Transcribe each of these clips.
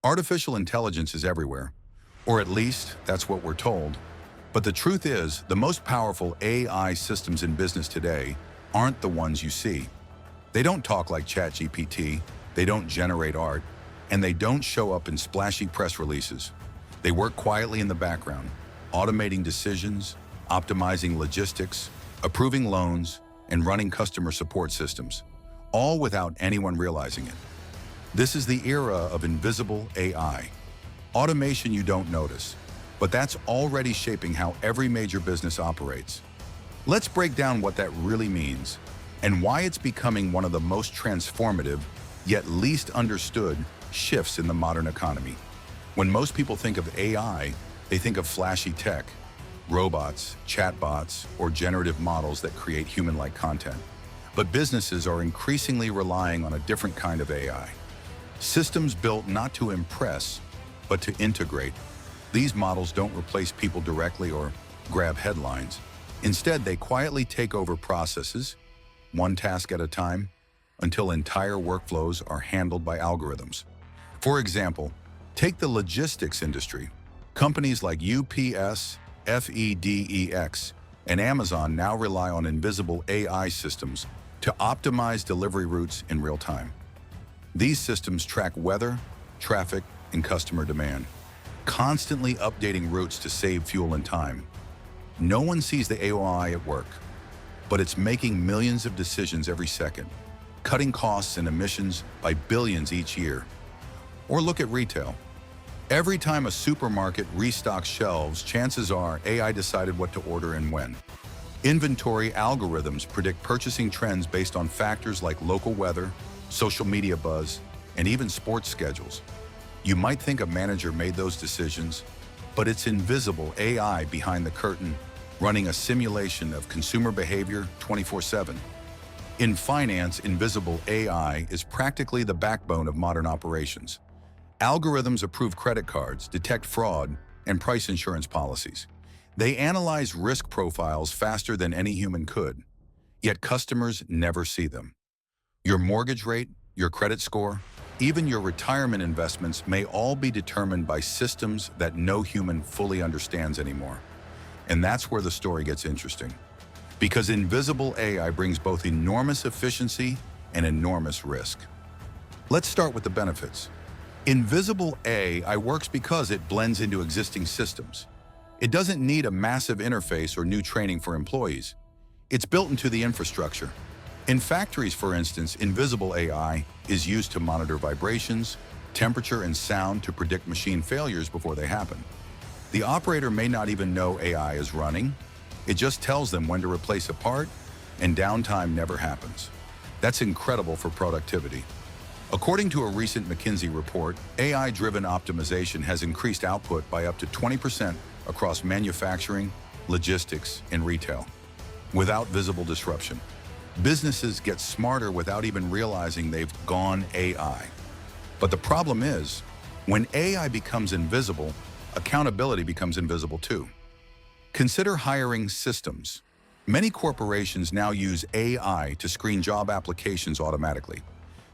Artificial intelligence is everywhere, or at least that's what we're told. But the truth is, the most powerful AI systems in business today aren't the ones you see. They don't talk like ChatGPT, they don't generate art, and they don't show up in splashy press releases. They work quietly in the background, automating decisions, optimizing logistics, approving loans, and running customer support systems, all without anyone realizing it. This is the era of invisible AI. Automation you don't notice, but that's already shaping how every major business operates. Let's break down what that really means and why it's becoming one of the most transformative, yet least understood, shifts in the modern economy. When most people think of AI, they think of flashy tech, robots, chatbots, or generative models that create human-like content. But businesses are increasingly relying on a different kind of AI. Systems built not to impress, but to integrate. These models don't replace people directly or grab headlines. Instead, they quietly take over processes, one task at a time, until entire workflows are handled by algorithms. For example, take the logistics industry. Companies like UPS, FedEx, and Amazon now rely on invisible AI systems to optimize delivery routes in real time. These systems track weather, traffic, and customer demand, constantly updating routes to save fuel and time. No one sees the AI at work, but it's making millions of decisions every second, cutting costs and emissions by billions each year. Or look at retail. Every time a supermarket restocks shelves, chances are AI decided what to order and when. Inventory algorithms predict purchasing trends based on factors like local weather, social media buzz, and even sports schedules. You might think a manager made those decisions, but it's invisible AI behind the curtain, running a simulation of consumer behavior 24/7. In finance, invisible AI is practically the backbone of modern operations. Algorithms approve credit cards, detect fraud, and price insurance policies. They analyze risk profiles faster than any human could, yet customers never see them. Your mortgage rate, your credit score, even your retirement investments may all be determined by systems that no human fully understands anymore. And that's where the story gets interesting. Because invisible AI brings both enormous efficiency and enormous risk. Let's start with the benefits. Invisible AI works because it blends into existing systems. It doesn't need a massive interface or new training for employees. It's built into the infrastructure. In factories, for instance, invisible AI is used to monitor vibrations, temperature, and sound to predict machine failures before they happen. The operator may not even know AI is running. It just tells them when to replace a part, and downtime never happens. That's incredible for productivity. According to a recent McKinsey report, AI-driven optimization has increased output by up to 20% across manufacturing, logistics, and retail, without visible disruption. Businesses get smarter without even realizing they've gone AI. But the problem is, when AI becomes invisible, accountability becomes invisible too. Consider hiring systems. Many corporations now use AI to screen job applications automatically.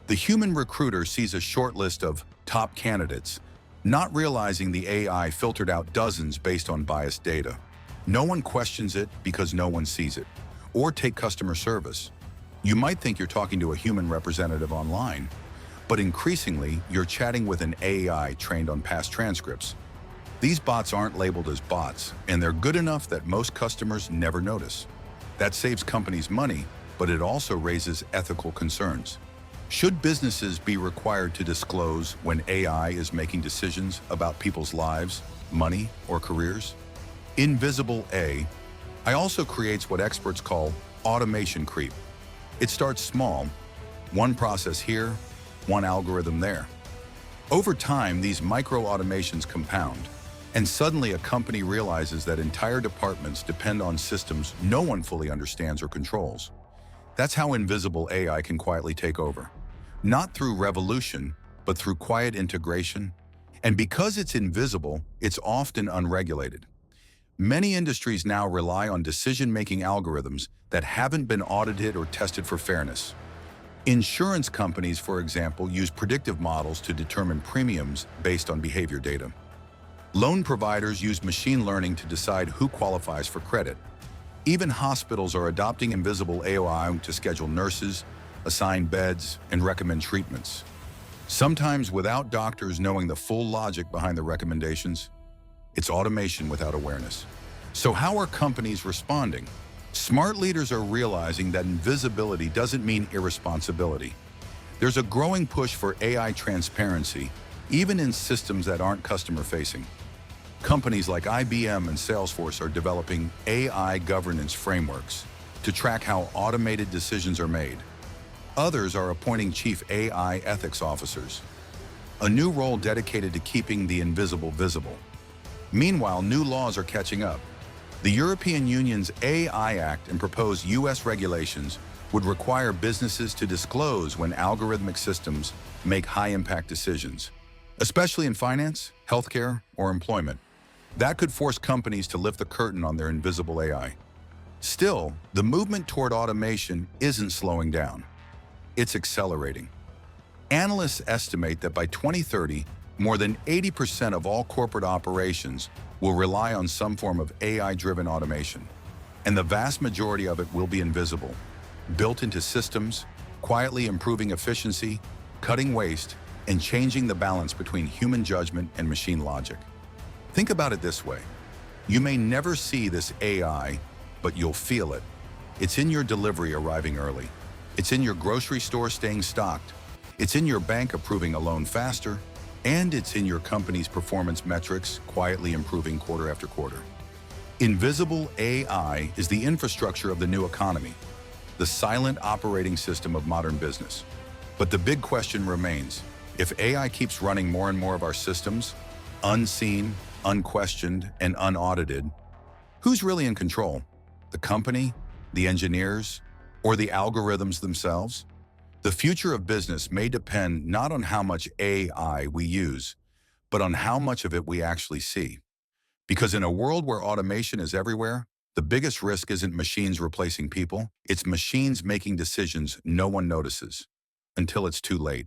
The human recruiter sees a short list of top candidates, not realizing the AI filtered out dozens based on biased data. No one questions it because no one sees it. Or take customer service. You might think you're talking to a human representative online, but increasingly you're chatting with an AI trained on past transcripts. These bots aren't labeled as bots, and they're good enough that most customers never notice. That saves companies money, but it also raises ethical concerns. Should businesses be required to disclose when AI is making decisions about people's lives, money, or careers? Invisible AI also creates what experts call automation creep. It starts small, one process here, one algorithm there. Over time, these micro-automations compound, and suddenly a company realizes that entire departments depend on systems no one fully understands or controls. That's how invisible AI can quietly take over. Not through revolution, but through quiet integration. And because it's invisible, it's often unregulated. Many industries now rely on decision-making algorithms that haven't been audited or tested for fairness. Insurance companies, for example, use predictive models to determine premiums based on behavior data. Loan providers use machine learning to decide who qualifies for credit. Even hospitals are adopting invisible AI to schedule nurses, assign beds, and recommend treatments. Sometimes without doctors knowing the full logic behind the recommendations. It's automation without awareness. So how are companies responding? Smart leaders are realizing that invisibility doesn't mean irresponsibility. There's a growing push for AI transparency, even in systems that aren't customer-facing. Companies like IBM and Salesforce are developing AI governance frameworks to track how automated decisions are made. Others are appointing chief AI ethics officers, a new role dedicated to keeping the invisible visible. Meanwhile, new laws are catching up. The European Union's AI Act and proposed U.S. regulations would require businesses to disclose when algorithmic systems make high-impact decisions, especially in finance, healthcare, or employment. That could force companies to lift the curtain on their invisible AI. Still, the movement toward automation isn't slowing down. It's accelerating. Analysts estimate that by 2030, more than 80% of all corporate operations will rely on some form of AI-driven automation. And the vast majority of it will be invisible, built into systems, quietly improving efficiency, cutting waste, and changing the balance between human judgment and machine logic. Think about it this way. You may never see this AI, but you'll feel it. It's in your delivery arriving early. It's in your grocery store staying stocked. It's in your bank approving a loan faster. And it's in your company's performance metrics quietly improving quarter after quarter. Invisible AI is the infrastructure of the new economy, the silent operating system of modern business. But the big question remains, if AI keeps running more and more of our systems, unseen, unquestioned, and unaudited, who's really in control? The company, the engineers, or the algorithms themselves? The future of business may depend not on how much AI we use, but on how much of it we actually see. Because in a world where automation is everywhere, the biggest risk isn't machines replacing people, it's machines making decisions no one notices until it's too late.